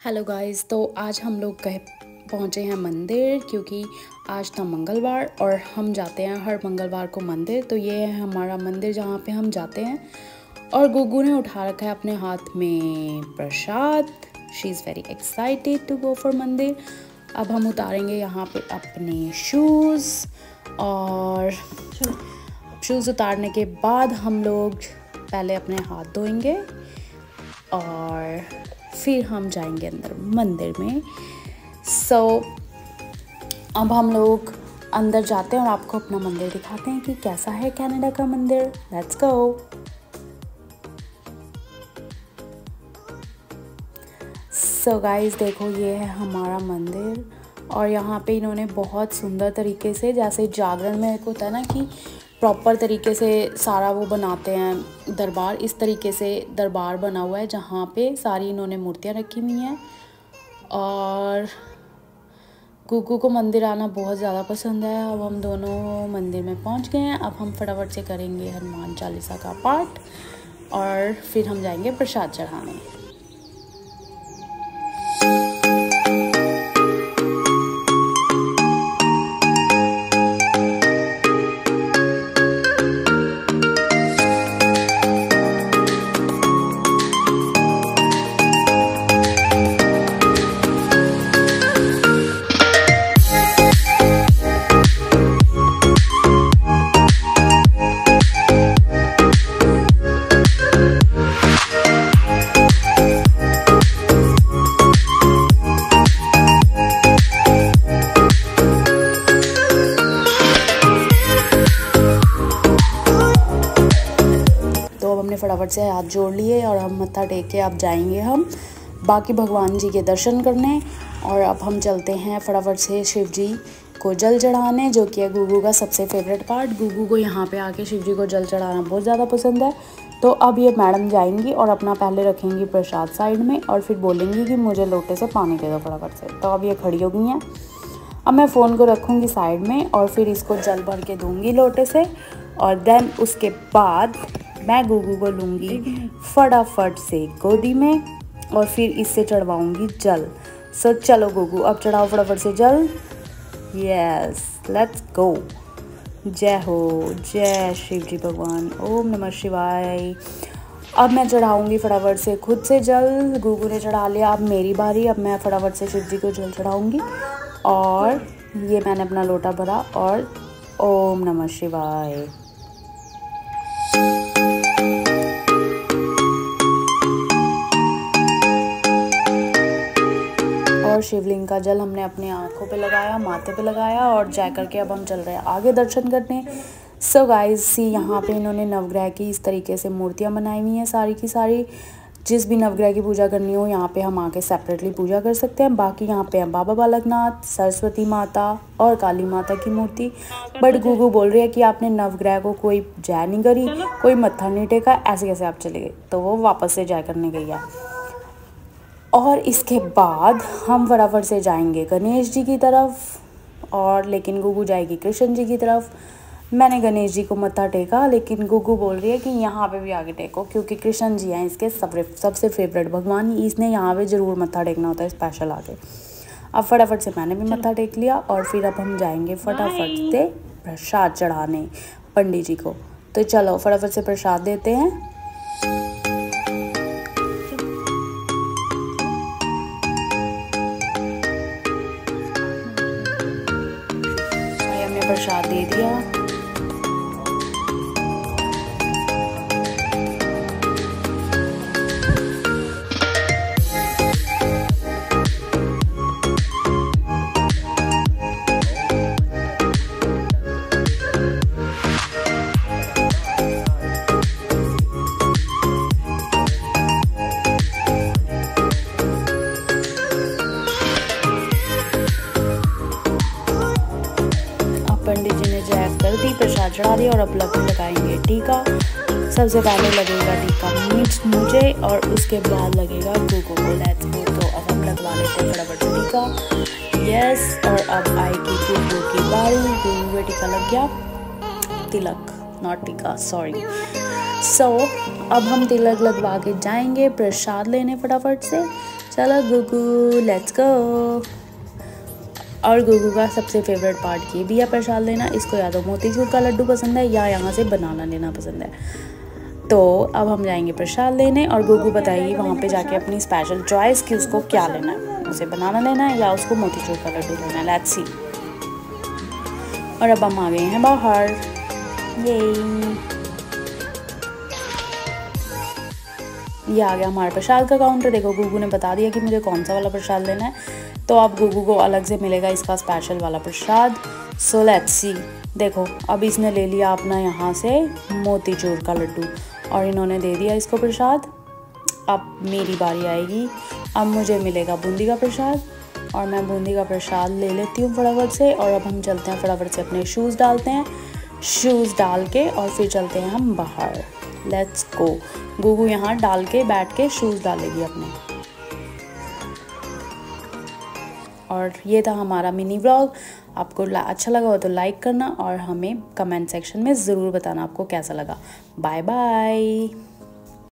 Hello guys. तो आज हम लोग पहुँचे हैं मंदिर, क्योंकि आज था मंगलवार और हम जाते हैं हर मंगलवार को मंदिर। तो ये है हमारा मंदिर जहाँ पे हम जाते हैं। और गुग्गू ने उठा रखा है अपने हाथ में प्रसाद। She is very excited to go for मंदिर। अब हम उतारेंगे यहाँ पे अपने शूज़, और शूज़ उतारने के बाद हम लोग पहले अपने हाथ धोएंगे और फिर हम जाएंगे अंदर मंदिर में। अब हम लोग अंदर जाते हैं और आपको अपना मंदिर दिखाते हैं कि कैसा है कनाडा का मंदिर। Let's go. सो गाइस, देखो ये है हमारा मंदिर। और यहाँ पे इन्होंने बहुत सुंदर तरीके से, जैसे जागरण में एक होता है ना कि प्रॉपर तरीके से सारा वो बनाते हैं दरबार, इस तरीके से दरबार बना हुआ है जहाँ पे सारी इन्होंने मूर्तियाँ रखी हुई हैं। और गुग्गू को मंदिर आना बहुत ज़्यादा पसंद है। अब हम दोनों मंदिर में पहुँच गए हैं। अब हम फटाफट से करेंगे हनुमान चालीसा का पाठ और फिर हम जाएंगे प्रसाद चढ़ाने। हमने फटाफट से हाथ जोड़ लिए और हम मत्था टेक के अब जाएंगे हम बाकी भगवान जी के दर्शन करने। और अब हम चलते हैं फटाफट से शिव जी को जल चढ़ाने, जो कि है गुग्गू का सबसे फेवरेट पार्ट। गुग्गू को यहाँ पे आके शिव जी को जल चढ़ाना बहुत ज़्यादा पसंद है। तो अब ये मैडम जाएंगी और अपना पहले रखेंगी प्रसाद साइड में और फिर बोलेंगी कि मुझे लोटे से पानी दे दो फटाफट से। तो अब ये खड़ी हो गई हैं। अब मैं फ़ोन को रखूँगी साइड में और फिर इसको जल भर के दूँगी लोटे से। और देन उसके बाद मैं गुग्गू को लूँगी फटाफट से गोदी में और फिर इससे चढ़वाऊँगी जल। सो चलो गुग्गू, अब चढ़ाओ फटाफट से जल। Yes, let's go. जय हो, जय शिव जी भगवान, ओम नमः शिवाय। अब मैं चढ़ाऊँगी फटाफट से खुद से जल। गुग्गू ने चढ़ा लिया, अब मेरी बारी। अब मैं फटाफट से शिव जी को जल चढ़ाऊँगी। और ये मैंने अपना लोटा भरा और ओम नमः शिवाय। और शिवलिंग का जल हमने अपनी आँखों पे लगाया, माथे पे लगाया और जा करके अब हम चल रहे हैं आगे दर्शन करने। सो गाइस, सी यहाँ पे इन्होंने नवग्रह की इस तरीके से मूर्तियाँ बनाई हुई हैं सारी की सारी। जिस भी नवग्रह की पूजा करनी हो यहाँ पे हम आके सेपरेटली पूजा कर सकते हैं। बाकी यहाँ पे हैं बाबा बालकनाथ, सरस्वती माता और काली माता की मूर्ति। बट गुग्गू बोल रही है कि आपने नवग्रह को कोई जय नहीं करी, कोई मत्था नहीं टेका, ऐसे कैसे आप चले गए। तो वो वापस से जय करने गई है। और इसके बाद हम फटाफट से जाएंगे गणेश जी की तरफ, और लेकिन गुग्गू जाएगी कृष्ण जी की तरफ। मैंने गणेश जी को मत्था टेका, लेकिन गुग्गू बोल रही है कि यहाँ पे भी आगे टेको, क्योंकि कृष्ण जी हैं इसके सबसे फेवरेट भगवान। इसने यहाँ पे ज़रूर मत्था टेकना होता है स्पेशल आगे। अब फटाफट से मैंने भी मत्था टेक लिया और फिर अब हम जाएंगे फटाफट से प्रसाद चढ़ाने पंडित जी को। तो चलो फटाफट से प्रसाद देते हैं। हमने प्रसाद दे दिया। पंडित जी ने जय कर दी, प्रसाद चढ़ा दिया और अब लगाएंगे टीका। सबसे पहले लगेगा टीका मुझे और उसके बाद लगेगा गुग्गू को। Let's go. तो अब हम लगवा लेते हैं फटाफट से टीका। यस, और अब आएगी गुग्गू की बारी। गुग्गू का टीका लग गया, तिलक नॉट टीका, सॉरी। सो अब हम तिलक लगवा के जाएंगे प्रसाद लेने फटाफट से। चलो गुगू लेट्स गो। और गुगू का सबसे फेवरेट पार्ट ये भी है प्रसाद लेना। इसको या तो मोतीचूर का लड्डू पसंद है या यहाँ से बनाना लेना पसंद है। तो अब हम जाएंगे प्रसाद लेने और गुगू बताएगी वहाँ पे जाके अपनी स्पेशल चॉइस कि उसको क्या लेना है, उसे बनाना लेना है या उसको मोतीचूर का लड्डू लेना है। Let's see. और अब हम आ गए हैं बाहर। ये आ गया हमारे प्रसाद का काउंटर। देखो गुगू ने बता दिया कि मुझे कौन सा वाला प्रसाद लेना है, तो अब गुगू को अलग से मिलेगा इसका स्पेशल वाला प्रसाद। So let's see. देखो अब इसने ले लिया अपना यहाँ से मोतीचूर का लड्डू और इन्होंने दे दिया इसको प्रसाद। अब मेरी बारी आएगी, अब मुझे मिलेगा बूंदी का प्रसाद और मैं बूंदी का प्रसाद ले लेती हूँ फटाफट से। और अब हम चलते हैं फटाफट से, अपने शूज़ डालते हैं, शूज़ डाल के और फिर चलते हैं हम बाहर। Let's go. गुगू यहाँ डाल के बैठ के शूज़ डालेगी अपने। और ये था हमारा मिनी व्लॉग। आपको अच्छा लगा हो तो लाइक करना और हमें कमेंट सेक्शन में ज़रूर बताना आपको कैसा लगा। Bye bye.